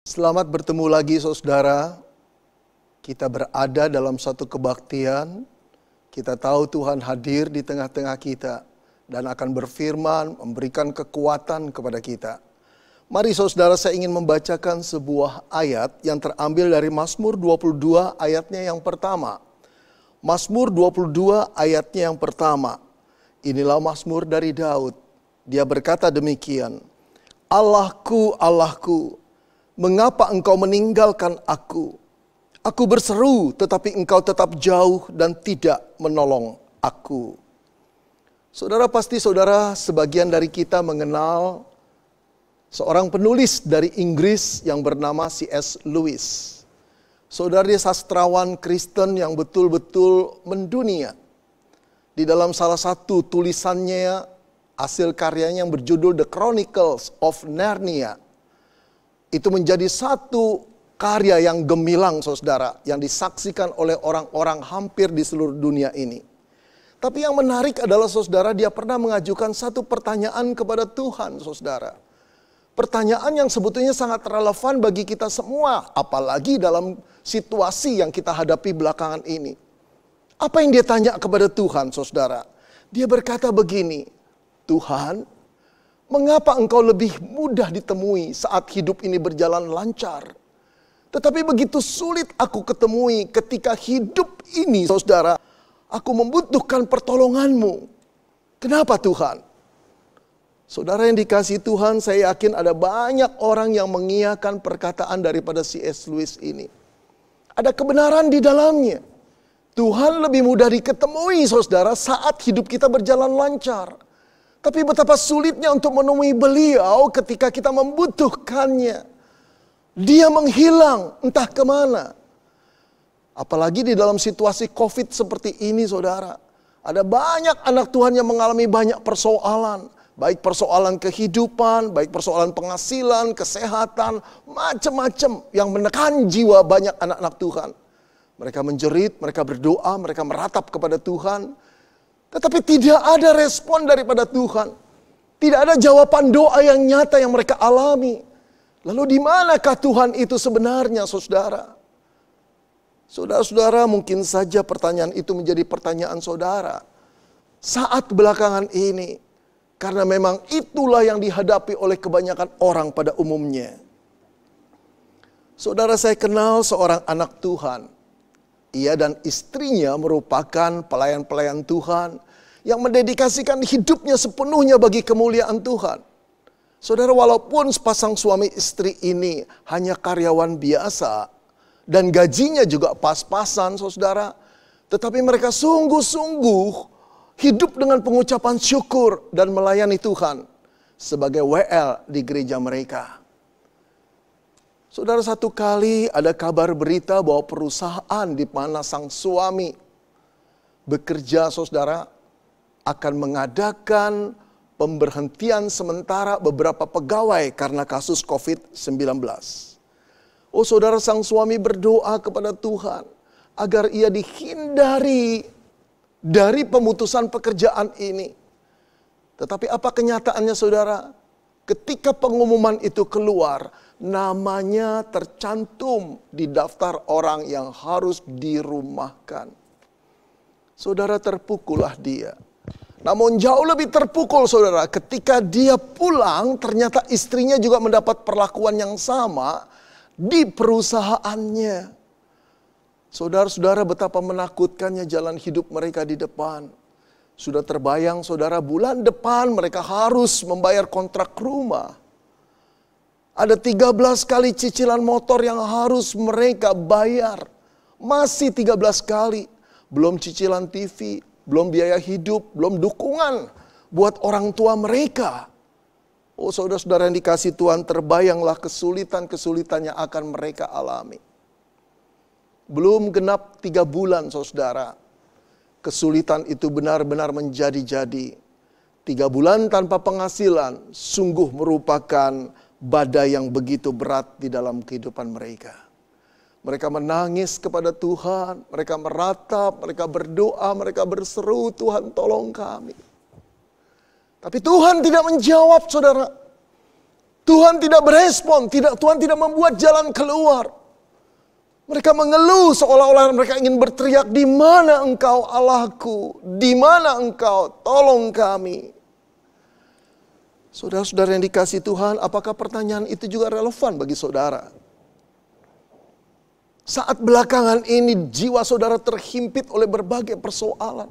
Selamat bertemu lagi saudara. Kita berada dalam satu kebaktian. Kita tahu Tuhan hadir di tengah-tengah kita dan akan berfirman, memberikan kekuatan kepada kita. Mari saudara, saya ingin membacakan sebuah ayat yang terambil dari Mazmur 22 ayatnya yang pertama. Mazmur 22 ayatnya yang pertama. Inilah Mazmur dari Daud. Dia berkata demikian. Allahku, Allahku, mengapa engkau meninggalkan aku? Aku berseru tetapi engkau tetap jauh dan tidak menolong aku. Saudara, pasti saudara sebagian dari kita mengenal seorang penulis dari Inggris yang bernama C.S. Lewis. Saudara, dia sastrawan Kristen yang betul-betul mendunia. Di dalam salah satu tulisannya, hasil karyanya yang berjudul The Chronicles of Narnia, itu menjadi satu karya yang gemilang saudara, yang disaksikan oleh orang-orang hampir di seluruh dunia ini. Tapi yang menarik adalah saudara, dia pernah mengajukan satu pertanyaan kepada Tuhan saudara. Pertanyaan yang sebetulnya sangat relevan bagi kita semua, apalagi dalam situasi yang kita hadapi belakangan ini. Apa yang dia tanya kepada Tuhan saudara? Dia berkata begini, Tuhan, mengapa engkau lebih mudah ditemui saat hidup ini berjalan lancar? Tetapi begitu sulit aku ketemui ketika hidup ini, saudara, aku membutuhkan pertolonganmu. Kenapa Tuhan? Saudara yang dikasihi Tuhan, saya yakin ada banyak orang yang mengiyakan perkataan daripada C.S. Lewis ini. Ada kebenaran di dalamnya. Tuhan lebih mudah diketemui, saudara, saat hidup kita berjalan lancar. Tapi betapa sulitnya untuk menemui beliau ketika kita membutuhkannya. Dia menghilang entah kemana. Apalagi di dalam situasi COVID seperti ini saudara. Ada banyak anak Tuhan yang mengalami banyak persoalan. Baik persoalan kehidupan, baik persoalan penghasilan, kesehatan, macam-macam yang menekan jiwa banyak anak-anak Tuhan. Mereka menjerit, mereka berdoa, mereka meratap kepada Tuhan. Tetapi tidak ada respon daripada Tuhan. Tidak ada jawaban doa yang nyata yang mereka alami. Lalu di manakah Tuhan itu sebenarnya, saudara? Saudara-saudara, mungkin saja pertanyaan itu menjadi pertanyaan saudara saat belakangan ini. Karena memang itulah yang dihadapi oleh kebanyakan orang pada umumnya. Saudara, saya kenal seorang anak Tuhan. Ia dan istrinya merupakan pelayan-pelayan Tuhan yang mendedikasikan hidupnya sepenuhnya bagi kemuliaan Tuhan. Saudara, walaupun sepasang suami istri ini hanya karyawan biasa dan gajinya juga pas-pasan saudara, tetapi mereka sungguh-sungguh hidup dengan pengucapan syukur dan melayani Tuhan sebagai WL di gereja mereka. Saudara, satu kali ada kabar berita bahwa perusahaan di mana sang suami bekerja saudara akan mengadakan pemberhentian sementara beberapa pegawai karena kasus COVID-19. Oh saudara, sang suami berdoa kepada Tuhan agar ia dihindari dari pemutusan pekerjaan ini. Tetapi apa kenyataannya saudara? Ketika pengumuman itu keluar, namanya tercantum di daftar orang yang harus dirumahkan. Saudara, terpukullah dia. Namun jauh lebih terpukul saudara ketika dia pulang ternyata istrinya juga mendapat perlakuan yang sama di perusahaannya. Saudara-saudara, betapa menakutkannya jalan hidup mereka di depan. Sudah terbayang saudara, bulan depan mereka harus membayar kontrak rumah. Ada 13 kali cicilan motor yang harus mereka bayar. Masih 13 kali. Belum cicilan TV, belum biaya hidup, belum dukungan buat orang tua mereka. Oh saudara-saudara yang dikasihi Tuhan, terbayanglah kesulitan-kesulitan yang akan mereka alami. Belum genap 3 bulan saudara, kesulitan itu benar-benar menjadi-jadi. 3 bulan tanpa penghasilan sungguh merupakan badai yang begitu berat di dalam kehidupan mereka. Mereka menangis kepada Tuhan, mereka meratap, mereka berdoa, mereka berseru, Tuhan tolong kami. Tapi Tuhan tidak menjawab saudara. Tuhan tidak berespon, Tuhan tidak membuat jalan keluar. Mereka mengeluh seolah-olah mereka ingin berteriak, "Di mana Engkau Allahku? Di mana Engkau? Tolong kami." Saudara-saudara yang dikasihi Tuhan, apakah pertanyaan itu juga relevan bagi saudara? Saat belakangan ini jiwa saudara terhimpit oleh berbagai persoalan.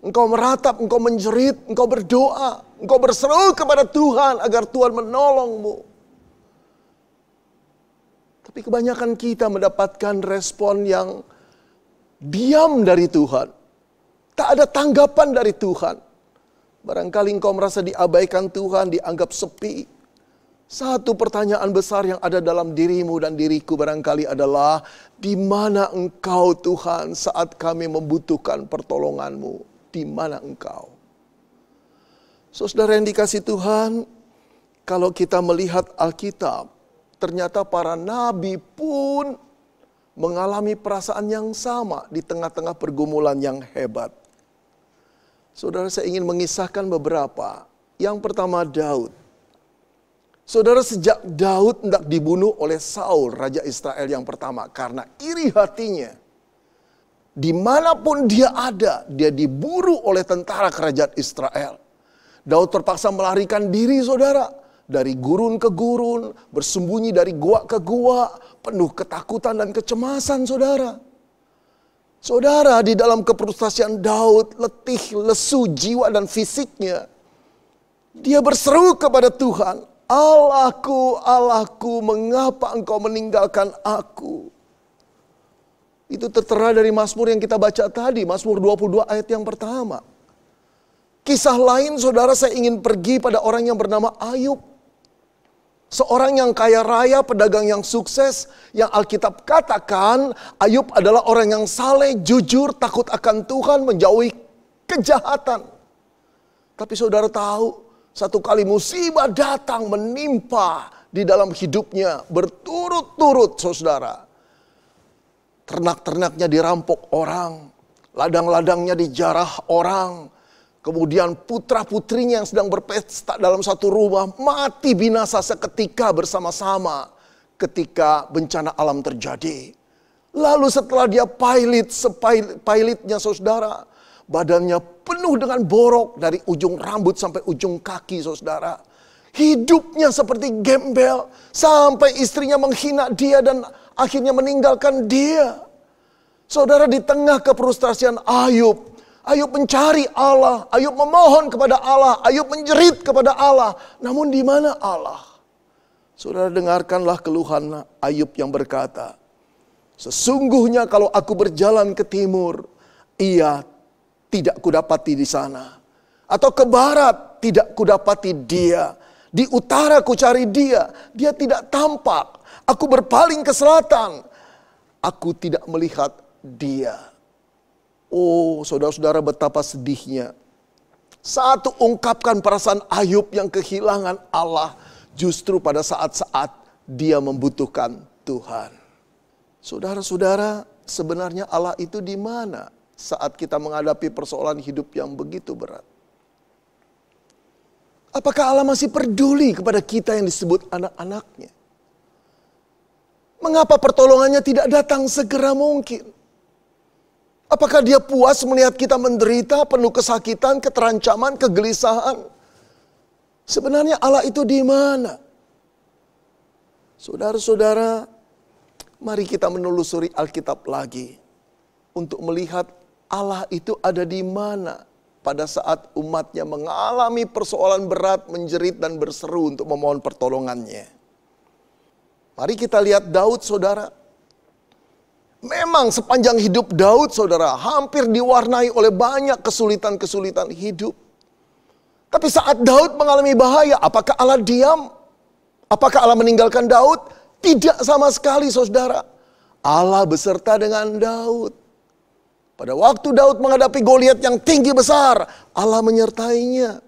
Engkau meratap, engkau menjerit, engkau berdoa, engkau berseru kepada Tuhan agar Tuhan menolongmu. Tapi kebanyakan kita mendapatkan respon yang diam dari Tuhan. Tak ada tanggapan dari Tuhan. Barangkali engkau merasa diabaikan Tuhan, dianggap sepi. Satu pertanyaan besar yang ada dalam dirimu dan diriku barangkali adalah, di mana Engkau Tuhan saat kami membutuhkan pertolongan-Mu? Di mana Engkau? Saudara yang dikasihi Tuhan, kalau kita melihat Alkitab, ternyata para nabi pun mengalami perasaan yang sama di tengah-tengah pergumulan yang hebat. Saudara, saya ingin mengisahkan beberapa. Yang pertama, Daud. Saudara, sejak Daud hendak dibunuh oleh Saul, raja Israel yang pertama, karena iri hatinya, dimanapun dia ada, dia diburu oleh tentara kerajaan Israel. Daud terpaksa melarikan diri, saudara, dari gurun ke gurun, bersembunyi dari gua ke gua, penuh ketakutan dan kecemasan, saudara. Saudara, di dalam kefrustasian Daud, letih, lesu jiwa dan fisiknya, dia berseru kepada Tuhan, "Allahku, Allahku, mengapa Engkau meninggalkan aku?" Itu tertera dari Mazmur yang kita baca tadi, Mazmur 22 ayat yang pertama. Kisah lain, saudara, saya ingin pergi pada orang yang bernama Ayub. Seorang yang kaya raya, pedagang yang sukses, yang Alkitab katakan Ayub adalah orang yang saleh, jujur, takut akan Tuhan, menjauhi kejahatan. Tapi saudara tahu, satu kali musibah datang menimpa di dalam hidupnya berturut-turut, saudara. Ternak-ternaknya dirampok orang, ladang-ladangnya dijarah orang. Kemudian putra-putrinya yang sedang berpesta dalam satu rumah mati binasa seketika bersama-sama ketika bencana alam terjadi. Lalu setelah dia pilotnya, saudara, badannya penuh dengan borok dari ujung rambut sampai ujung kaki, saudara. Hidupnya seperti gembel sampai istrinya menghina dia dan akhirnya meninggalkan dia. Saudara, di tengah kefrustasian Ayub mencari Allah, Ayub memohon kepada Allah, Ayub menjerit kepada Allah. Namun di mana Allah? Saudara, dengarkanlah keluhan Ayub yang berkata, "Sesungguhnya kalau aku berjalan ke timur, ia tidak kudapati di sana. Atau ke barat, tidak kudapati dia. Di utara ku cari dia, dia tidak tampak. Aku berpaling ke selatan, aku tidak melihat dia." Oh, saudara-saudara, betapa sedihnya. Satu, ungkapkan perasaan Ayub yang kehilangan Allah justru pada saat-saat dia membutuhkan Tuhan. Saudara-saudara, sebenarnya Allah itu di mana saat kita menghadapi persoalan hidup yang begitu berat? Apakah Allah masih peduli kepada kita yang disebut anak-anaknya? Mengapa pertolongannya tidak datang segera mungkin? Apakah dia puas melihat kita menderita, penuh kesakitan, keterancaman, kegelisahan? Sebenarnya Allah itu di mana? Saudara-saudara, mari kita menelusuri Alkitab lagi untuk melihat Allah itu ada di mana pada saat umatnya mengalami persoalan berat, menjerit dan berseru untuk memohon pertolongannya. Mari kita lihat Daud, saudara. Memang sepanjang hidup Daud, saudara, hampir diwarnai oleh banyak kesulitan-kesulitan hidup. Tapi saat Daud mengalami bahaya, apakah Allah diam? Apakah Allah meninggalkan Daud? Tidak sama sekali, saudara. Allah beserta dengan Daud. Pada waktu Daud menghadapi Goliat yang tinggi besar, Allah menyertainya.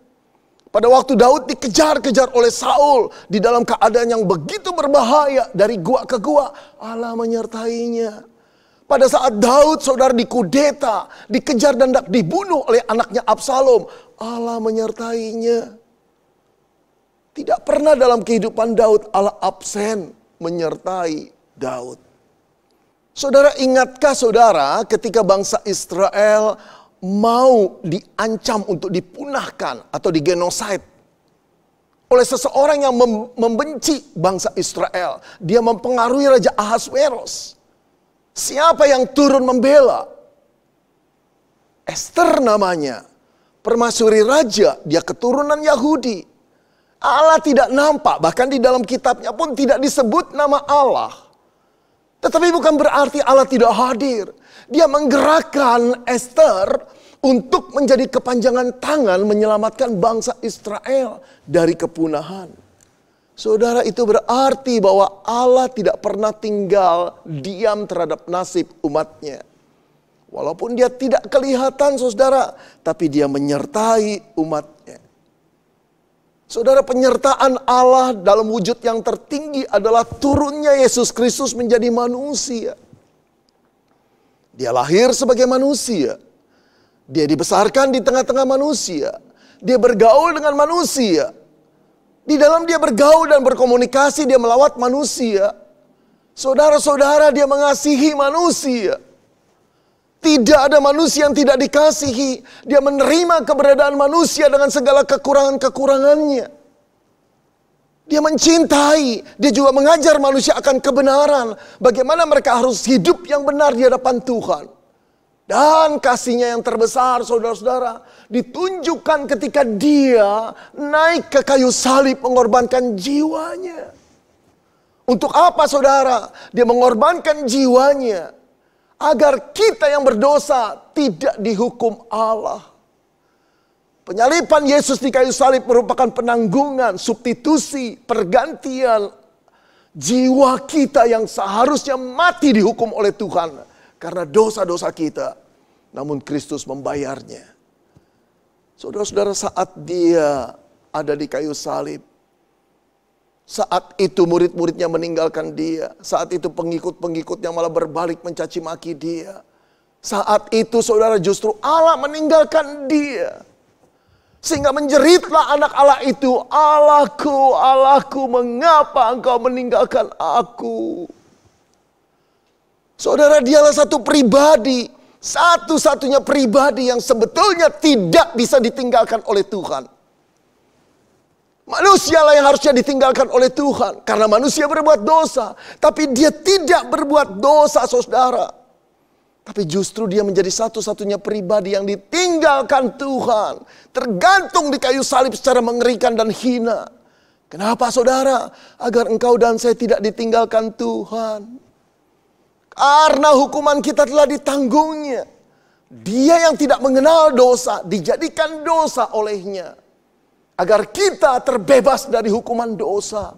Pada waktu Daud dikejar-kejar oleh Saul di dalam keadaan yang begitu berbahaya dari gua ke gua, Allah menyertainya. Pada saat Daud, saudara, dikudeta, dikejar dan dibunuh oleh anaknya Absalom, Allah menyertainya. Tidak pernah dalam kehidupan Daud Allah absen menyertai Daud. Saudara, ingatkah saudara ketika bangsa Israel mau diancam untuk dipunahkan atau digenosid oleh seseorang yang membenci bangsa Israel. Dia mempengaruhi Raja Ahasveros. Siapa yang turun membela? Esther namanya. Permaisuri raja, dia keturunan Yahudi. Allah tidak nampak, bahkan di dalam kitabnya pun tidak disebut nama Allah. Tetapi bukan berarti Allah tidak hadir. Dia menggerakkan Esther untuk menjadi kepanjangan tangan menyelamatkan bangsa Israel dari kepunahan. Saudara, itu berarti bahwa Allah tidak pernah tinggal diam terhadap nasib umatnya. Walaupun dia tidak kelihatan saudara, tapi dia menyertai umatnya. Saudara, penyertaan Allah dalam wujud yang tertinggi adalah turunnya Yesus Kristus menjadi manusia. Dia lahir sebagai manusia. Dia dibesarkan di tengah-tengah manusia. Dia bergaul dengan manusia. Di dalam dia bergaul dan berkomunikasi, dia melawat manusia. Saudara-saudara, dia mengasihi manusia. Tidak ada manusia yang tidak dikasihi. Dia menerima keberadaan manusia dengan segala kekurangan-kekurangannya. Dia mencintai. Dia juga mengajar manusia akan kebenaran. Bagaimana mereka harus hidup yang benar di hadapan Tuhan. Dan kasihnya yang terbesar, saudara-saudara, ditunjukkan ketika dia naik ke kayu salib mengorbankan jiwanya. Untuk apa, saudara? Dia mengorbankan jiwanya agar kita yang berdosa tidak dihukum Allah. Penyaliban Yesus di kayu salib merupakan penanggungan, substitusi, pergantian jiwa kita yang seharusnya mati dihukum oleh Tuhan karena dosa-dosa kita. Namun Kristus membayarnya. Saudara-saudara, saat dia ada di kayu salib, saat itu murid-muridnya meninggalkan dia. Saat itu pengikut-pengikutnya malah berbalik mencaci maki dia. Saat itu saudara, justru Allah meninggalkan dia. Sehingga menjeritlah anak Allah itu, Allahku, Allahku, mengapa engkau meninggalkan aku? Saudara, dialah satu pribadi, satu-satunya pribadi yang sebetulnya tidak bisa ditinggalkan oleh Tuhan. Manusialah yang harusnya ditinggalkan oleh Tuhan. Karena manusia berbuat dosa. Tapi dia tidak berbuat dosa, saudara. Tapi justru dia menjadi satu-satunya pribadi yang ditinggalkan Tuhan. Tergantung di kayu salib secara mengerikan dan hina. Kenapa, saudara? Agar engkau dan saya tidak ditinggalkan Tuhan. Karena hukuman kita telah ditanggungnya. Dia yang tidak mengenal dosa dijadikan dosa olehnya. Agar kita terbebas dari hukuman dosa.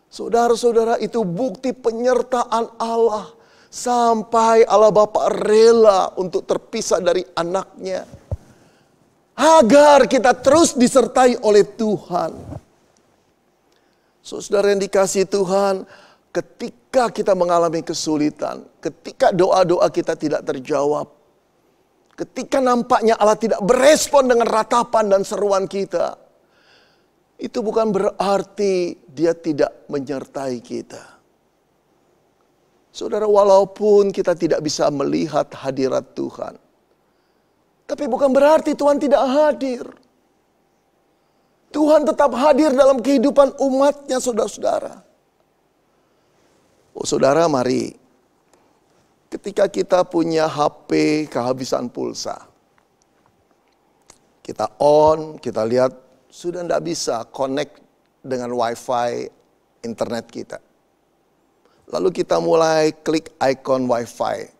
Saudara-saudara, itu bukti penyertaan Allah. Sampai Allah Bapa rela untuk terpisah dari anaknya. Agar kita terus disertai oleh Tuhan. Saudara yang dikasihi Tuhan, ketika kita mengalami kesulitan, ketika doa-doa kita tidak terjawab, ketika nampaknya Allah tidak berespon dengan ratapan dan seruan kita, itu bukan berarti dia tidak menyertai kita. Saudara, walaupun kita tidak bisa melihat hadirat Tuhan, tapi bukan berarti Tuhan tidak hadir. Tuhan tetap hadir dalam kehidupan umatnya, saudara-saudara. Oh saudara, mari. Ketika kita punya HP kehabisan pulsa, kita on, kita lihat sudah tidak bisa connect dengan wifi internet kita. Lalu kita mulai klik icon wifi.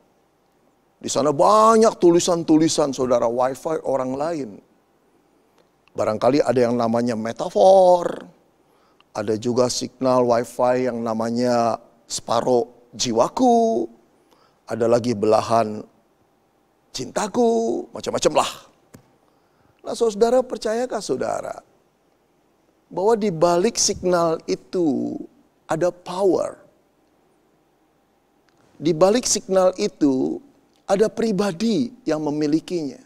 Di sana banyak tulisan-tulisan saudara wifi orang lain. Barangkali ada yang namanya metafor. Ada juga signal wifi yang namanya separuh jiwaku. Ada lagi belahan cintaku, macam-macam lah. Nah saudara, percayakah saudara bahwa di balik signal itu ada power. Di balik signal itu ada pribadi yang memilikinya.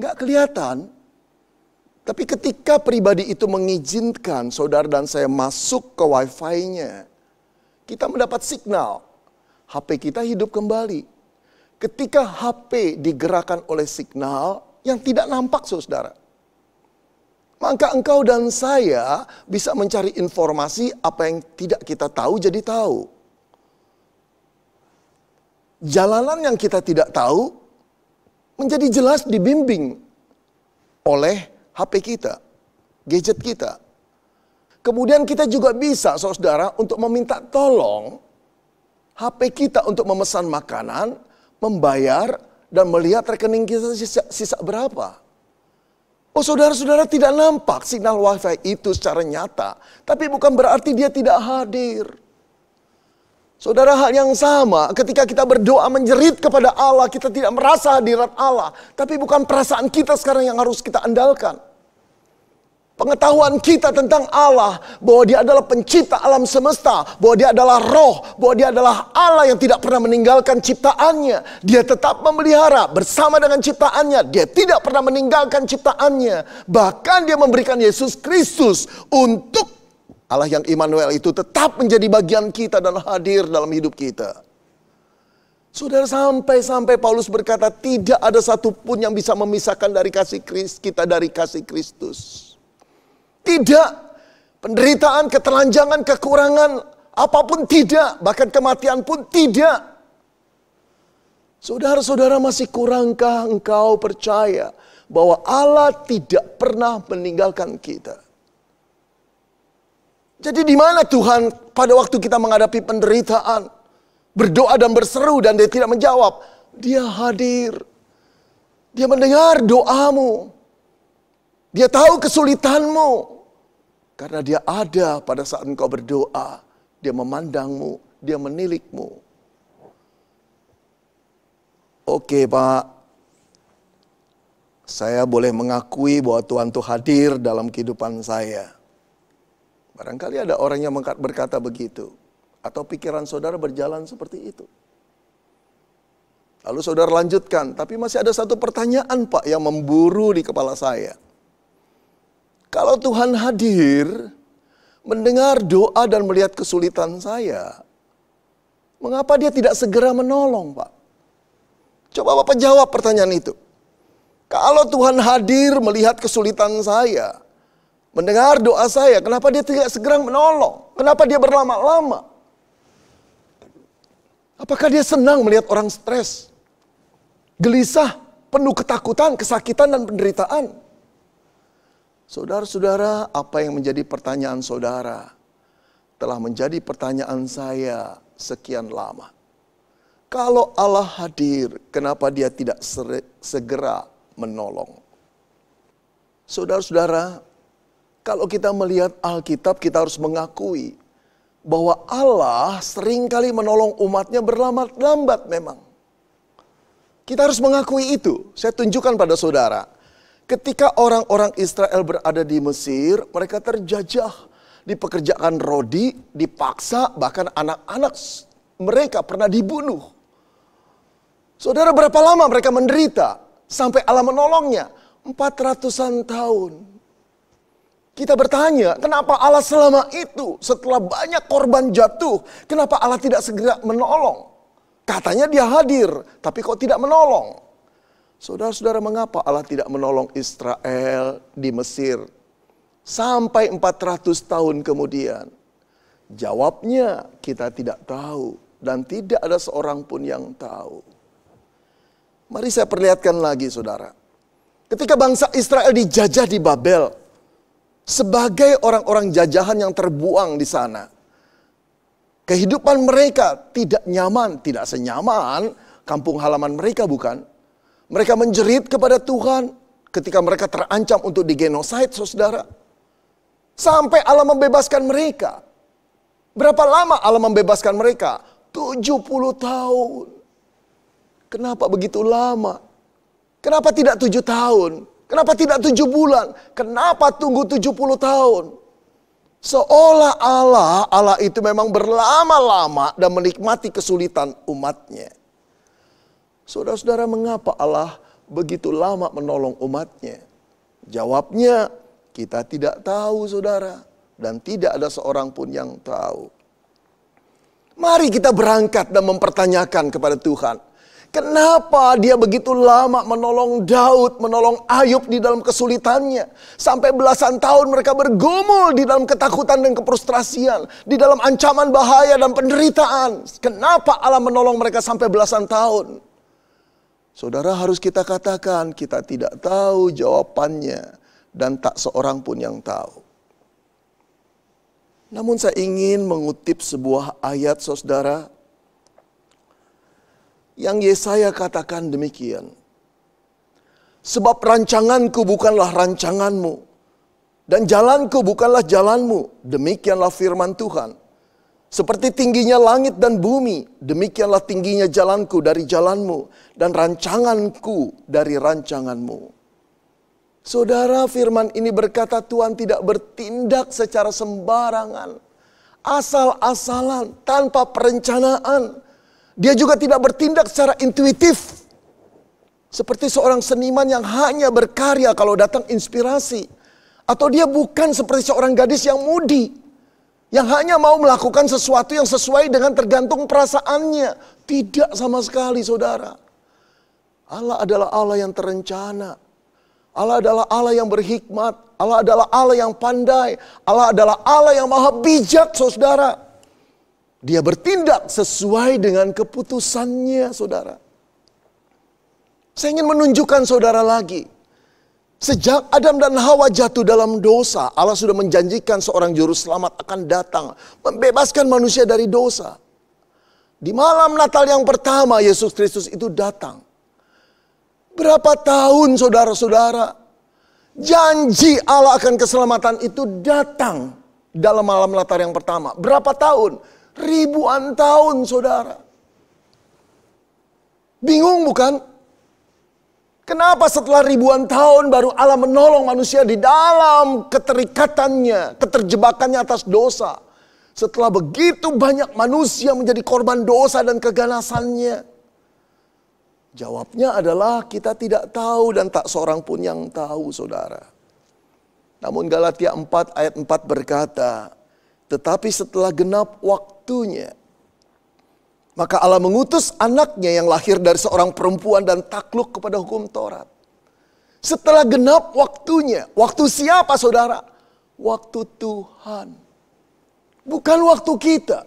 Nggak kelihatan, Tapi ketika pribadi itu mengizinkan saudara dan saya masuk ke wifi-nya, kita mendapat signal. HP kita hidup kembali. Ketika HP digerakkan oleh signal yang tidak nampak saudara, maka engkau dan saya bisa mencari informasi apa yang tidak kita tahu jadi tahu. Jalanan yang kita tidak tahu menjadi jelas dibimbing oleh HP kita, gadget kita. Kemudian kita juga bisa saudara untuk meminta tolong HP kita untuk memesan makanan, membayar, dan melihat rekening kita sisa berapa. Oh saudara-saudara, tidak nampak signal wifi itu secara nyata. Tapi bukan berarti dia tidak hadir. Saudara, hal yang sama ketika kita berdoa menjerit kepada Allah, kita tidak merasa hadirat Allah. Tapi bukan perasaan kita sekarang yang harus kita andalkan. Pengetahuan kita tentang Allah, bahwa dia adalah pencipta alam semesta, bahwa dia adalah roh, bahwa dia adalah Allah yang tidak pernah meninggalkan ciptaannya. Dia tetap memelihara bersama dengan ciptaannya, dia tidak pernah meninggalkan ciptaannya. Bahkan dia memberikan Yesus Kristus untuk Allah yang Immanuel itu tetap menjadi bagian kita dan hadir dalam hidup kita. Saudara, sampai Paulus berkata tidak ada satupun yang bisa memisahkan dari kasih kita dari kasih Kristus. Tidak, penderitaan, ketelanjangan, kekurangan, apapun tidak, bahkan kematian pun tidak. Saudara-saudara, masih kurangkah engkau percaya bahwa Allah tidak pernah meninggalkan kita? Jadi di mana Tuhan pada waktu kita menghadapi penderitaan, berdoa dan berseru dan dia tidak menjawab? Dia hadir. Dia mendengar doamu. Dia tahu kesulitanmu. Karena dia ada pada saat engkau berdoa. Dia memandangmu, dia menilikmu. Oke Pak, saya boleh mengakui bahwa Tuhan itu hadir dalam kehidupan saya. Barangkali ada orang yang berkata begitu. Atau pikiran saudara berjalan seperti itu. Lalu saudara lanjutkan, tapi masih ada satu pertanyaan Pak yang memburu di kepala saya. Kalau Tuhan hadir, mendengar doa dan melihat kesulitan saya, mengapa dia tidak segera menolong Pak? Coba Bapak jawab pertanyaan itu. Kalau Tuhan hadir melihat kesulitan saya, mendengar doa saya, kenapa dia tidak segera menolong? Kenapa dia berlama-lama? Apakah dia senang melihat orang stres, gelisah, penuh ketakutan, kesakitan, dan penderitaan? Saudara-saudara, apa yang menjadi pertanyaan saudara telah menjadi pertanyaan saya sekian lama. Kalau Allah hadir, kenapa dia tidak segera menolong? Saudara-saudara, kalau kita melihat Alkitab, kita harus mengakui bahwa Allah seringkali menolong umatnya berlambat-lambat memang. Kita harus mengakui itu. Saya tunjukkan pada saudara. Ketika orang-orang Israel berada di Mesir, mereka terjajah, dipekerjakan rodi, dipaksa, bahkan anak-anak mereka pernah dibunuh. Saudara, berapa lama mereka menderita sampai Allah menolongnya? 400-an tahun. Kita bertanya, kenapa Allah selama itu setelah banyak korban jatuh, kenapa Allah tidak segera menolong? Katanya dia hadir, tapi kok tidak menolong? Saudara-saudara, mengapa Allah tidak menolong Israel di Mesir sampai 400 tahun kemudian? Jawabnya kita tidak tahu dan tidak ada seorang pun yang tahu. Mari saya perlihatkan lagi saudara. Ketika bangsa Israel dijajah di Babel, sebagai orang-orang jajahan yang terbuang di sana, kehidupan mereka tidak nyaman, tidak senyaman kampung halaman mereka bukan? Mereka menjerit kepada Tuhan ketika mereka terancam untuk digenosid, saudara. Sampai Allah membebaskan mereka. Berapa lama Allah membebaskan mereka? 70 tahun. Kenapa begitu lama? Kenapa tidak 7 tahun? Kenapa tidak 7 bulan? Kenapa tunggu 70 tahun? Seolah Allah itu memang berlama-lama dan menikmati kesulitan umatnya. Saudara-saudara, mengapa Allah begitu lama menolong umatnya? Jawabnya, kita tidak tahu saudara. Dan tidak ada seorang pun yang tahu. Mari kita berangkat dan mempertanyakan kepada Tuhan. Kenapa dia begitu lama menolong Daud, menolong Ayub di dalam kesulitannya. Sampai belasan tahun mereka bergumul di dalam ketakutan dan kefrustrasian. Di dalam ancaman bahaya dan penderitaan. Kenapa Allah menolong mereka sampai belasan tahun? Saudara, harus kita katakan kita tidak tahu jawabannya. Dan tak seorang pun yang tahu. Namun saya ingin mengutip sebuah ayat saudara. Yang Yesaya katakan demikian. Sebab rancanganku bukanlah rancanganmu. Dan jalanku bukanlah jalanmu. Demikianlah firman Tuhan. Seperti tingginya langit dan bumi. Demikianlah tingginya jalanku dari jalanmu. Dan rancanganku dari rancanganmu. Saudara, firman ini berkata Tuhan tidak bertindak secara sembarangan. Asal-asalan, tanpa perencanaan. Dia juga tidak bertindak secara intuitif. Seperti seorang seniman yang hanya berkarya kalau datang inspirasi. Atau dia bukan seperti seorang gadis yang mudi. Yang hanya mau melakukan sesuatu yang sesuai dengan tergantung perasaannya. Tidak sama sekali saudara. Allah adalah Allah yang terencana. Allah adalah Allah yang berhikmat. Allah adalah Allah yang pandai. Allah adalah Allah yang maha bijak, saudara. Dia bertindak sesuai dengan keputusannya, saudara. Saya ingin menunjukkan saudara lagi. Sejak Adam dan Hawa jatuh dalam dosa, Allah sudah menjanjikan seorang juru selamat akan datang. Membebaskan manusia dari dosa. Di malam Natal yang pertama, Yesus Kristus itu datang. Berapa tahun saudara-saudara, janji Allah akan keselamatan itu datang dalam malam Natal yang pertama. Berapa tahun? Ribuan tahun saudara. Bingung bukan? Kenapa setelah ribuan tahun baru Allah menolong manusia di dalam keterikatannya, keterjebakannya atas dosa. Setelah begitu banyak manusia menjadi korban dosa dan keganasannya. Jawabnya adalah kita tidak tahu dan tak seorang pun yang tahu saudara. Namun Galatia 4 ayat 4 berkata, tetapi setelah genap waktunya, maka Allah mengutus anaknya yang lahir dari seorang perempuan dan takluk kepada hukum Taurat. Setelah genap waktunya, waktu siapa saudara? Waktu Tuhan. Bukan waktu kita.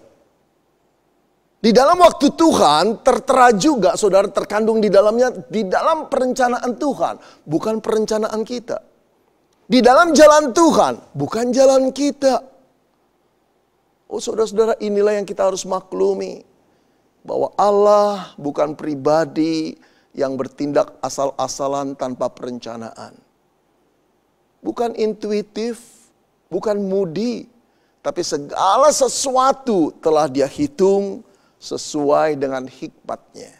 Di dalam waktu Tuhan tertera juga saudara terkandung di dalamnya di dalam perencanaan Tuhan, bukan perencanaan kita. Di dalam jalan Tuhan, bukan jalan kita. Oh saudara-saudara, inilah yang kita harus maklumi. Bahwa Allah bukan pribadi yang bertindak asal-asalan tanpa perencanaan. Bukan intuitif, bukan mudi, tapi segala sesuatu telah Dia hitung sesuai dengan hikmatnya.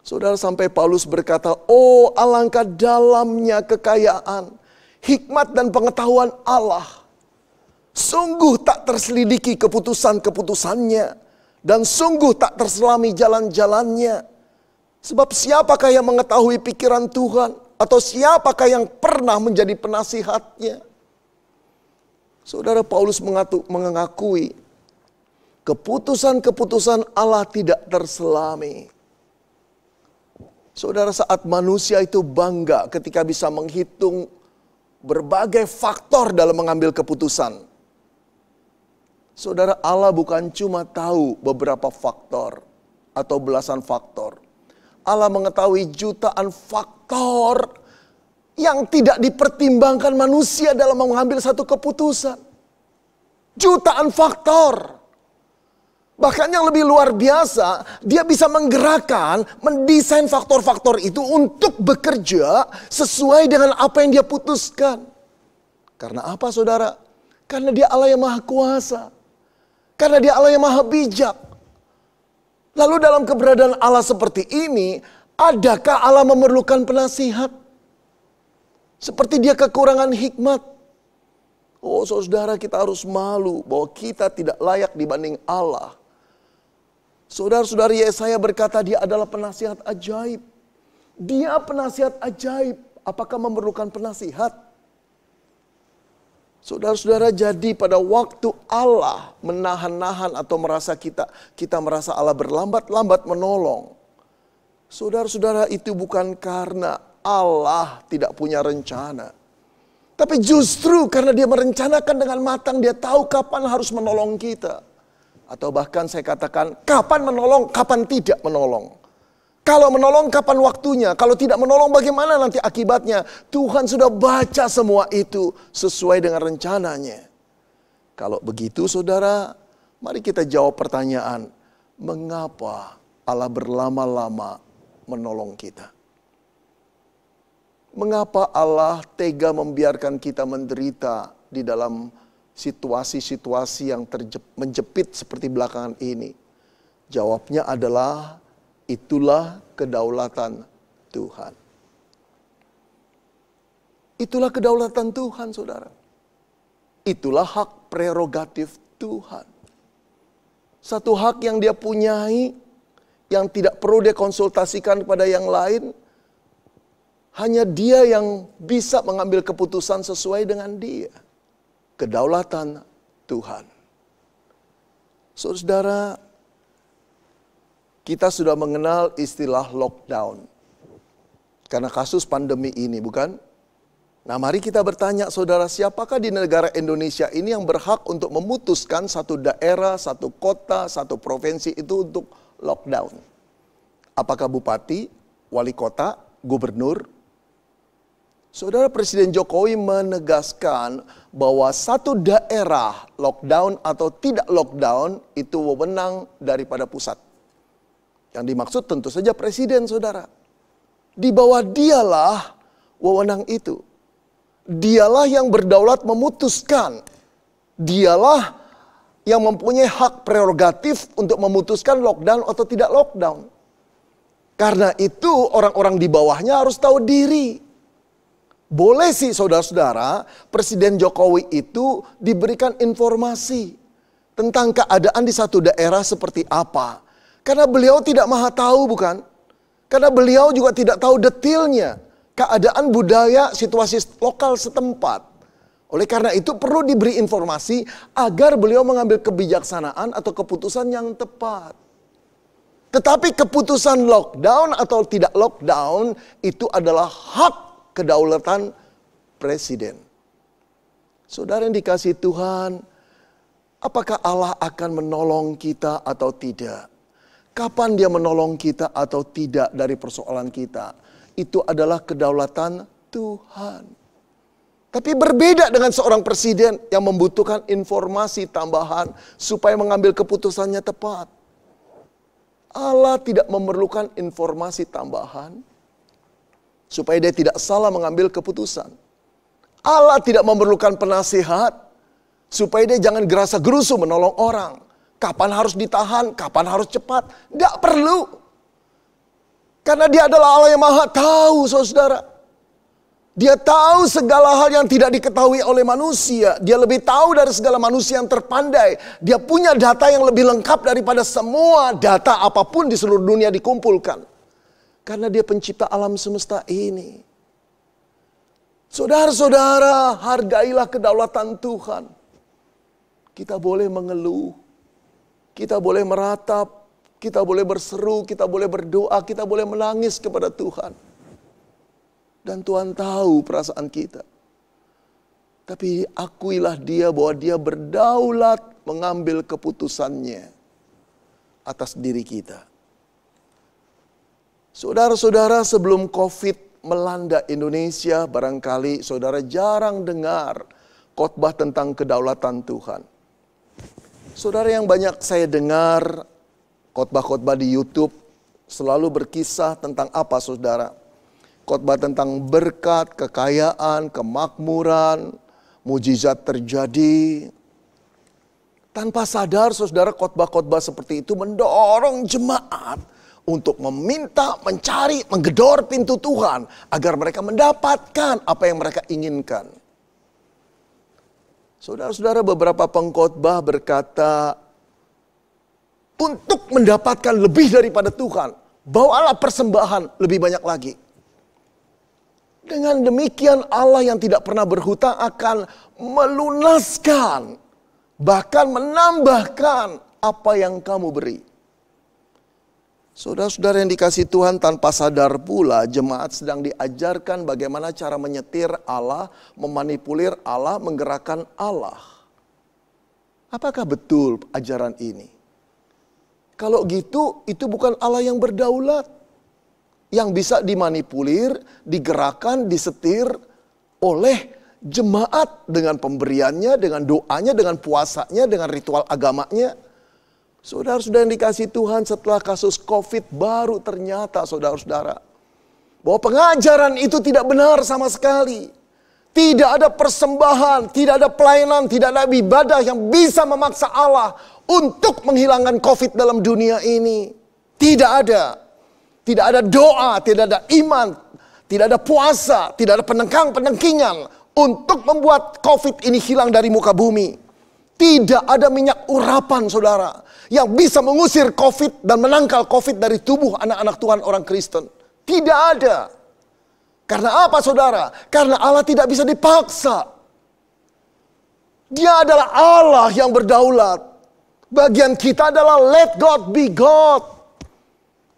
Saudara, sampai Paulus berkata, oh alangkah dalamnya kekayaan, hikmat dan pengetahuan Allah. Sungguh tak terselidiki keputusan-keputusannya. Dan sungguh tak terselami jalan-jalannya. Sebab siapakah yang mengetahui pikiran Tuhan? Atau siapakah yang pernah menjadi penasihatnya? Saudara, Paulus mengakui keputusan-keputusan Allah tidak terselami. Saudara, saat manusia itu bangga ketika bisa menghitung berbagai faktor dalam mengambil keputusan. Saudara, Allah bukan cuma tahu beberapa faktor atau belasan faktor. Allah mengetahui jutaan faktor yang tidak dipertimbangkan manusia dalam mengambil satu keputusan. Jutaan faktor. Bahkan yang lebih luar biasa, Dia bisa menggerakkan, mendesain faktor-faktor itu untuk bekerja sesuai dengan apa yang Dia putuskan. Karena apa saudara? Karena Dia Allah yang maha kuasa. Karena Dia Allah yang maha bijak. Lalu dalam keberadaan Allah seperti ini, adakah Allah memerlukan penasihat? Seperti Dia kekurangan hikmat. Oh saudara, kita harus malu bahwa kita tidak layak dibanding Allah. Saudara-saudari, Yesaya berkata Dia adalah penasihat ajaib. Dia penasihat ajaib. Apakah memerlukan penasihat? Saudara-saudara, jadi pada waktu Allah menahan-nahan atau merasa kita merasa Allah berlambat-lambat menolong. Saudara-saudara, itu bukan karena Allah tidak punya rencana. Tapi justru karena dia merencanakan dengan matang, dia tahu kapan harus menolong kita. Atau bahkan saya katakan, kapan menolong, kapan tidak menolong. Kalau menolong, kapan waktunya. Kalau tidak menolong, bagaimana nanti akibatnya. Tuhan sudah baca semua itu sesuai dengan rencananya. Kalau begitu saudara, mari kita jawab pertanyaan. Mengapa Allah berlama-lama menolong kita? Mengapa Allah tega membiarkan kita menderita di dalam situasi-situasi yang menjepit seperti belakangan ini? Jawabnya adalah, itulah kedaulatan Tuhan. Itulah kedaulatan Tuhan, saudara. Itulah hak prerogatif Tuhan. Satu hak yang dia punyai, yang tidak perlu dia konsultasikan kepada yang lain. Hanya dia yang bisa mengambil keputusan sesuai dengan dia. Kedaulatan Tuhan. Saudara, kita sudah mengenal istilah lockdown. Karena kasus pandemi ini, bukan? Nah, mari kita bertanya, saudara, siapakah di negara Indonesia ini yang berhak untuk memutuskan satu daerah, satu kota, satu provinsi itu untuk lockdown? Apakah bupati, wali kota, gubernur? Saudara, Presiden Jokowi menegaskan bahwa satu daerah lockdown atau tidak lockdown itu wewenang daripada pusat. Yang dimaksud tentu saja presiden, saudara. Di bawah dialah wewenang itu. Dialah yang berdaulat memutuskan. Dialah yang mempunyai hak prerogatif untuk memutuskan lockdown atau tidak lockdown. Karena itu orang-orang di bawahnya harus tahu diri. Boleh sih saudara-saudara, Presiden Jokowi itu diberikan informasi tentang keadaan di satu daerah seperti apa. Karena beliau tidak maha tahu, bukan? Karena beliau juga tidak tahu detailnya keadaan budaya situasi lokal setempat. Oleh karena itu perlu diberi informasi agar beliau mengambil kebijaksanaan atau keputusan yang tepat. Tetapi keputusan lockdown atau tidak lockdown itu adalah hak kedaulatan presiden. Saudara yang dikasihi Tuhan, apakah Allah akan menolong kita atau tidak? Kapan dia menolong kita atau tidak dari persoalan kita? Itu adalah kedaulatan Tuhan. Tapi berbeda dengan seorang presiden yang membutuhkan informasi tambahan supaya mengambil keputusannya tepat. Allah tidak memerlukan informasi tambahan supaya dia tidak salah mengambil keputusan. Allah tidak memerlukan penasihat supaya dia jangan gerasa-gerusu menolong orang. Kapan harus ditahan, kapan harus cepat. Tidak perlu. Karena dia adalah Allah yang maha tahu, saudara. Dia tahu segala hal yang tidak diketahui oleh manusia. Dia lebih tahu dari segala manusia yang terpandai. Dia punya data yang lebih lengkap daripada semua data apapun di seluruh dunia dikumpulkan. Karena dia pencipta alam semesta ini. Saudara-saudara, hargailah kedaulatan Tuhan. Kita boleh mengeluh. Kita boleh meratap, kita boleh berseru, kita boleh berdoa, kita boleh menangis kepada Tuhan. Dan Tuhan tahu perasaan kita. Tapi akuilah dia bahwa dia berdaulat mengambil keputusannya atas diri kita. Saudara-saudara, sebelum COVID melanda Indonesia, barangkali saudara jarang dengar khotbah tentang kedaulatan Tuhan. Saudara, yang banyak saya dengar khotbah-khotbah di YouTube selalu berkisah tentang apa, saudara? Khotbah tentang berkat, kekayaan, kemakmuran, mujizat terjadi. Tanpa sadar, saudara, khotbah-khotbah seperti itu mendorong jemaat untuk meminta, mencari, menggedor pintu Tuhan agar mereka mendapatkan apa yang mereka inginkan. Saudara-saudara, beberapa pengkhotbah berkata, untuk mendapatkan lebih daripada Tuhan, bawalah persembahan lebih banyak lagi. Dengan demikian Allah yang tidak pernah berhutang akan melunaskan, bahkan menambahkan apa yang kamu beri. Saudara-saudara yang dikasihi Tuhan, tanpa sadar pula jemaat sedang diajarkan bagaimana cara menyetir Allah, memanipulir Allah, menggerakkan Allah. Apakah betul ajaran ini? Kalau gitu, itu bukan Allah yang berdaulat. Yang bisa dimanipulir, digerakkan, disetir oleh jemaat dengan pemberiannya, dengan doanya, dengan puasanya, dengan ritual agamanya. Saudara-saudara yang dikasihi Tuhan, setelah kasus COVID baru ternyata saudara-saudara bahwa pengajaran itu tidak benar sama sekali. Tidak ada persembahan, tidak ada pelayanan, tidak ada ibadah yang bisa memaksa Allah untuk menghilangkan COVID dalam dunia ini. Tidak ada. Tidak ada doa, tidak ada iman, tidak ada puasa, tidak ada penengkingan untuk membuat COVID ini hilang dari muka bumi. Tidak ada minyak urapan saudara yang bisa mengusir COVID dan menangkal COVID dari tubuh anak-anak Tuhan orang Kristen. Tidak ada. Karena apa saudara? Karena Allah tidak bisa dipaksa. Dia adalah Allah yang berdaulat. Bagian kita adalah let God be God.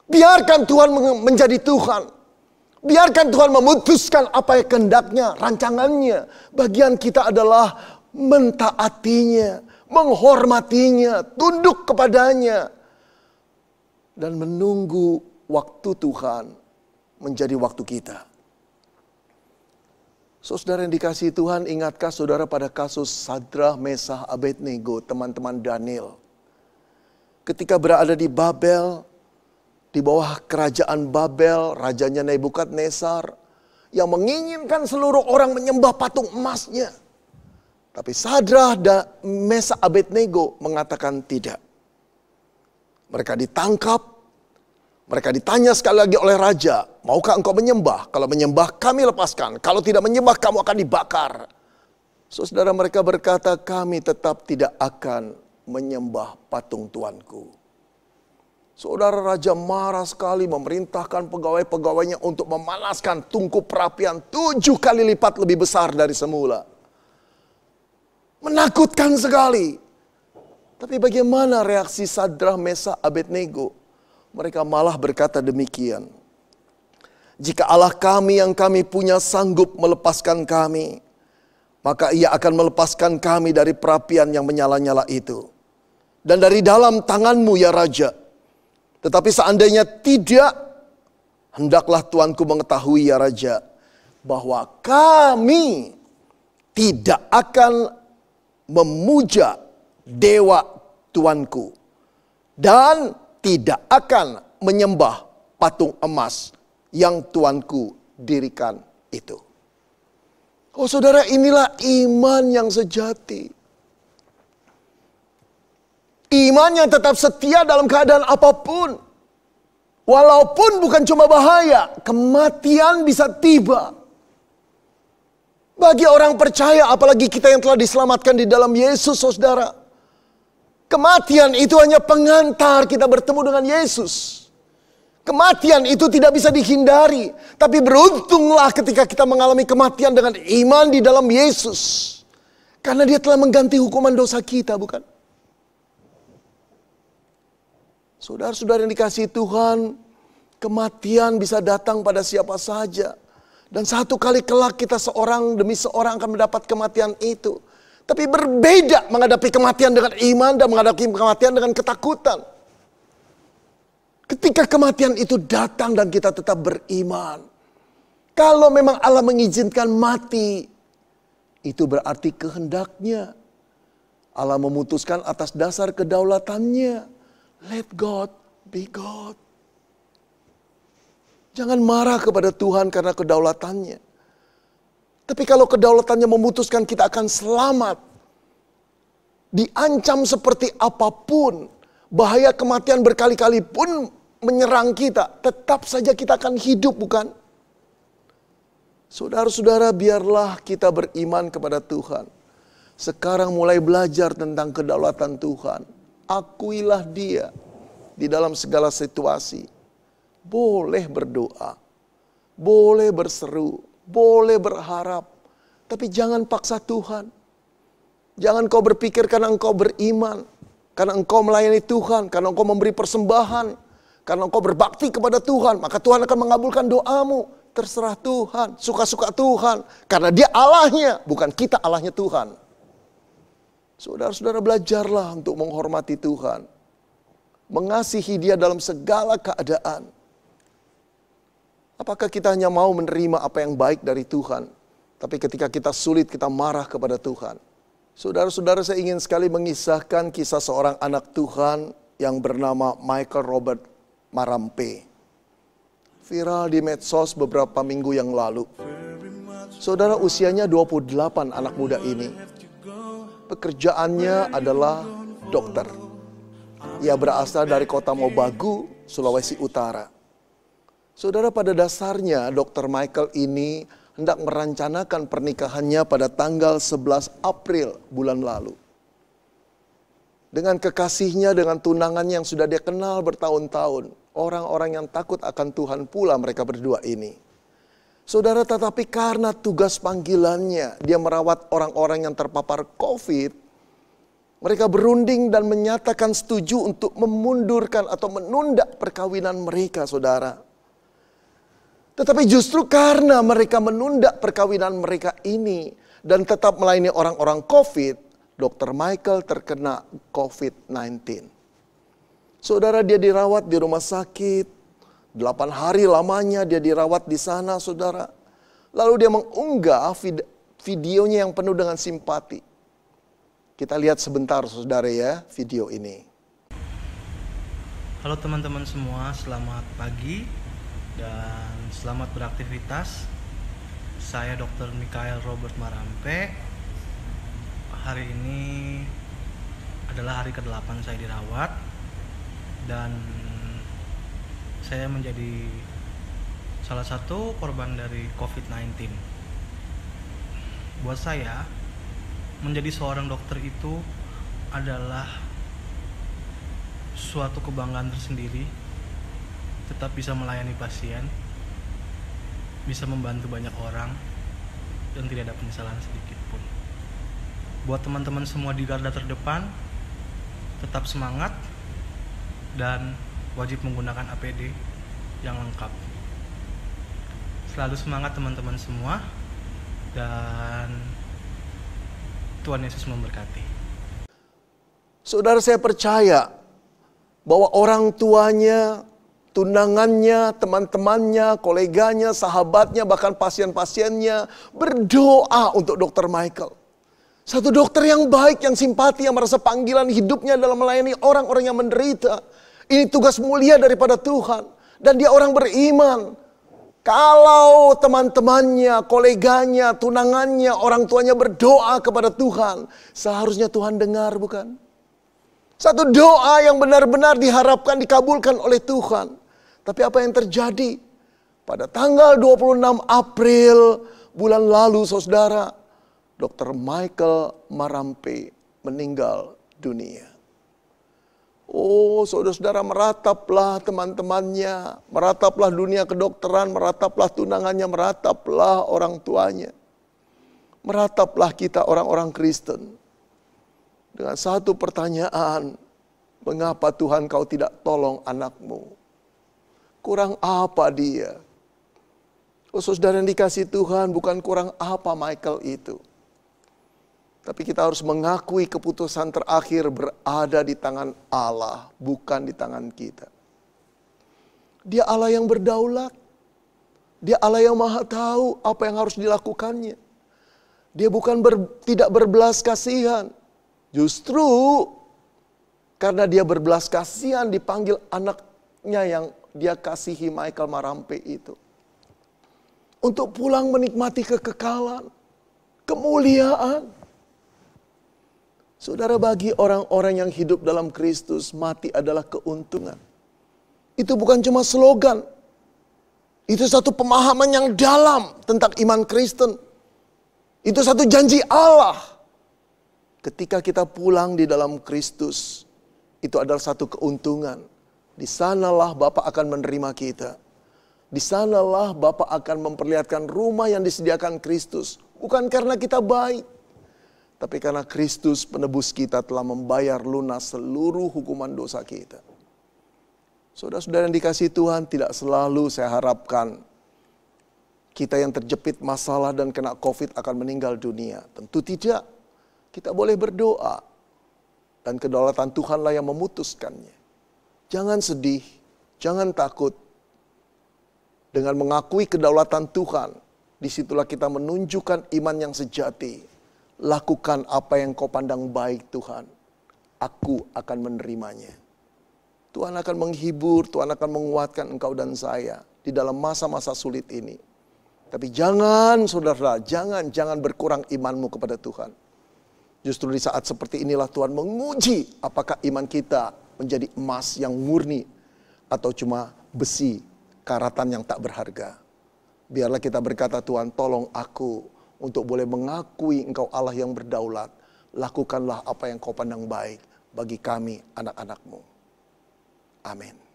Biarkan Tuhan menjadi Tuhan. Biarkan Tuhan memutuskan apa yang kehendaknya, rancangannya. Bagian kita adalah mentaatinya, menghormatinya, tunduk kepadanya, dan menunggu waktu Tuhan menjadi waktu kita. Saudara yang dikasihi Tuhan, ingatkah saudara pada kasus Sadrah, Mesah, Abednego, teman-teman Daniel? Ketika berada di Babel, di bawah kerajaan Babel, rajanya Nebukadnezar, yang menginginkan seluruh orang menyembah patung emasnya. Tapi Sadrah dan Mesah Abednego mengatakan tidak. Mereka ditangkap, mereka ditanya sekali lagi oleh raja, maukah engkau menyembah? Kalau menyembah kami lepaskan, kalau tidak menyembah kamu akan dibakar. Saudara, mereka berkata, kami tetap tidak akan menyembah patung Tuanku. Saudara, raja marah sekali, memerintahkan pegawai-pegawainya untuk memanaskan tungku perapian 7 kali lipat lebih besar dari semula. Menakutkan sekali. Tapi bagaimana reaksi Sadrah, Mesah, Abednego? Mereka malah berkata demikian. Jika Allah kami yang kami punya sanggup melepaskan kami, maka ia akan melepaskan kami dari perapian yang menyala-nyala itu. Dan dari dalam tanganmu ya Raja. Tetapi seandainya tidak, hendaklah Tuanku mengetahui ya Raja, bahwa kami tidak akan memuja dewa Tuanku dan tidak akan menyembah patung emas yang Tuanku dirikan itu. Oh saudara, inilah iman yang sejati. Iman yang tetap setia dalam keadaan apapun. Walaupun bukan cuma bahaya, kematian bisa tiba. Bagi orang percaya, apalagi kita yang telah diselamatkan di dalam Yesus, saudara. Kematian itu hanya pengantar kita bertemu dengan Yesus. Kematian itu tidak bisa dihindari. Tapi beruntunglah ketika kita mengalami kematian dengan iman di dalam Yesus. Karena dia telah mengganti hukuman dosa kita, bukan? Saudara-saudara yang dikasihi Tuhan, kematian bisa datang pada siapa saja. Dan satu kali kelak kita seorang demi seorang akan mendapat kematian itu. Tapi berbeda menghadapi kematian dengan iman dan menghadapi kematian dengan ketakutan. Ketika kematian itu datang dan kita tetap beriman. Kalau memang Allah mengizinkan mati, itu berarti kehendaknya. Allah memutuskan atas dasar kedaulatannya. Let God be God. Jangan marah kepada Tuhan karena kedaulatannya. Tapi kalau kedaulatannya memutuskan kita akan selamat, diancam seperti apapun, bahaya kematian berkali-kali pun menyerang kita, tetap saja kita akan hidup, bukan? Saudara-saudara, biarlah kita beriman kepada Tuhan. Sekarang mulai belajar tentang kedaulatan Tuhan. Akuilah Dia di dalam segala situasi. Boleh berdoa, boleh berseru, boleh berharap. Tapi jangan paksa Tuhan. Jangan kau berpikir karena engkau beriman, karena engkau melayani Tuhan, karena engkau memberi persembahan, karena engkau berbakti kepada Tuhan, maka Tuhan akan mengabulkan doamu. Terserah Tuhan, suka-suka Tuhan. Karena dia Allahnya, bukan kita Allahnya Tuhan. Saudara-saudara, belajarlah untuk menghormati Tuhan. Mengasihi dia dalam segala keadaan. Apakah kita hanya mau menerima apa yang baik dari Tuhan, tapi ketika kita sulit kita marah kepada Tuhan? Saudara-saudara, saya ingin sekali mengisahkan kisah seorang anak Tuhan yang bernama Michael Robert Marampe. Viral di medsos beberapa minggu yang lalu. Saudara, usianya 28 anak muda ini. Pekerjaannya adalah dokter. Ia berasal dari kota Mobagu, Sulawesi Utara. Saudara, pada dasarnya Dr. Michael ini hendak merencanakan pernikahannya pada tanggal 11 April bulan lalu. Dengan kekasihnya, dengan tunangannya yang sudah dia kenal bertahun-tahun. Orang-orang yang takut akan Tuhan pula mereka berdua ini. Saudara, tetapi karena tugas panggilannya, dia merawat orang-orang yang terpapar COVID. Mereka berunding dan menyatakan setuju untuk memundurkan atau menunda perkawinan mereka, saudara. Tetapi justru karena mereka menunda perkawinan mereka ini dan tetap melayani orang-orang COVID, Dr. Michael terkena COVID-19. Saudara, dia dirawat di rumah sakit, 8 hari lamanya dia dirawat di sana, saudara. Lalu dia mengunggah videonya yang penuh dengan simpati. Kita lihat sebentar, saudara ya, video ini. Halo teman-teman semua, selamat pagi dan selamat beraktivitas. Saya Dr. Michael Robert Marampe. Hari ini adalah hari ke-8 saya dirawat dan saya menjadi salah satu korban dari COVID-19. Buat saya, menjadi seorang dokter itu adalah suatu kebanggaan tersendiri. Tetap bisa melayani pasien, bisa membantu banyak orang, dan tidak ada penyesalan sedikit pun. Buat teman-teman semua di garda terdepan, tetap semangat dan wajib menggunakan APD yang lengkap. Selalu semangat teman-teman semua, dan Tuhan Yesus memberkati. Saudara, saya percaya bahwa orang tuanya, tunangannya, teman-temannya, koleganya, sahabatnya, bahkan pasien-pasiennya berdoa untuk Dr. Michael. Satu dokter yang baik, yang simpati, yang merasa panggilan hidupnya dalam melayani orang-orang yang menderita. Ini tugas mulia daripada Tuhan. Dan dia orang beriman. Kalau teman-temannya, koleganya, tunangannya, orang tuanya berdoa kepada Tuhan, seharusnya Tuhan dengar, bukan? Satu doa yang benar-benar diharapkan dikabulkan oleh Tuhan. Tapi apa yang terjadi? Pada tanggal 26 April bulan lalu, saudara, Dr. Michael Marampe meninggal dunia. Oh, saudara-saudara, merataplah teman-temannya, merataplah dunia kedokteran, merataplah tunangannya, merataplah orang tuanya. Merataplah kita orang-orang Kristen. Dengan satu pertanyaan, mengapa Tuhan kau tidak tolong anakmu? Kurang apa dia? Oh, saudara yang dikasih Tuhan, bukan kurang apa Michael itu. Tapi kita harus mengakui keputusan terakhir berada di tangan Allah, bukan di tangan kita. Dia Allah yang berdaulat. Dia Allah yang maha tahu apa yang harus dilakukannya. Dia bukan tidak berbelas kasihan. Justru karena dia berbelas kasihan dipanggil anaknya yang dia kasihi, Michael Marampe itu. Untuk pulang menikmati kekekalan, kemuliaan. Saudara, bagi orang-orang yang hidup dalam Kristus, mati adalah keuntungan. Itu bukan cuma slogan. Itu satu pemahaman yang dalam tentang iman Kristen. Itu satu janji Allah. Ketika kita pulang di dalam Kristus, itu adalah satu keuntungan. Di sanalah Bapa akan menerima kita. Di sanalah Bapa akan memperlihatkan rumah yang disediakan Kristus. Bukan karena kita baik, tapi karena Kristus penebus kita telah membayar lunas seluruh hukuman dosa kita. Saudara-saudara yang dikasihi Tuhan, tidak selalu saya harapkan kita yang terjepit masalah dan kena COVID akan meninggal dunia. Tentu tidak. Kita boleh berdoa. Dan kedaulatan Tuhanlah yang memutuskannya. Jangan sedih, jangan takut. Dengan mengakui kedaulatan Tuhan, disitulah kita menunjukkan iman yang sejati. Lakukan apa yang kau pandang baik Tuhan. Aku akan menerimanya. Tuhan akan menghibur, Tuhan akan menguatkan engkau dan saya di dalam masa-masa sulit ini. Tapi jangan saudara, jangan berkurang imanmu kepada Tuhan. Justru di saat seperti inilah Tuhan menguji apakah iman kita menjadi emas yang murni atau cuma besi karatan yang tak berharga. Biarlah kita berkata, Tuhan tolong aku untuk boleh mengakui Engkau Allah yang berdaulat. Lakukanlah apa yang Kau pandang baik bagi kami anak-anak-Mu. Amin.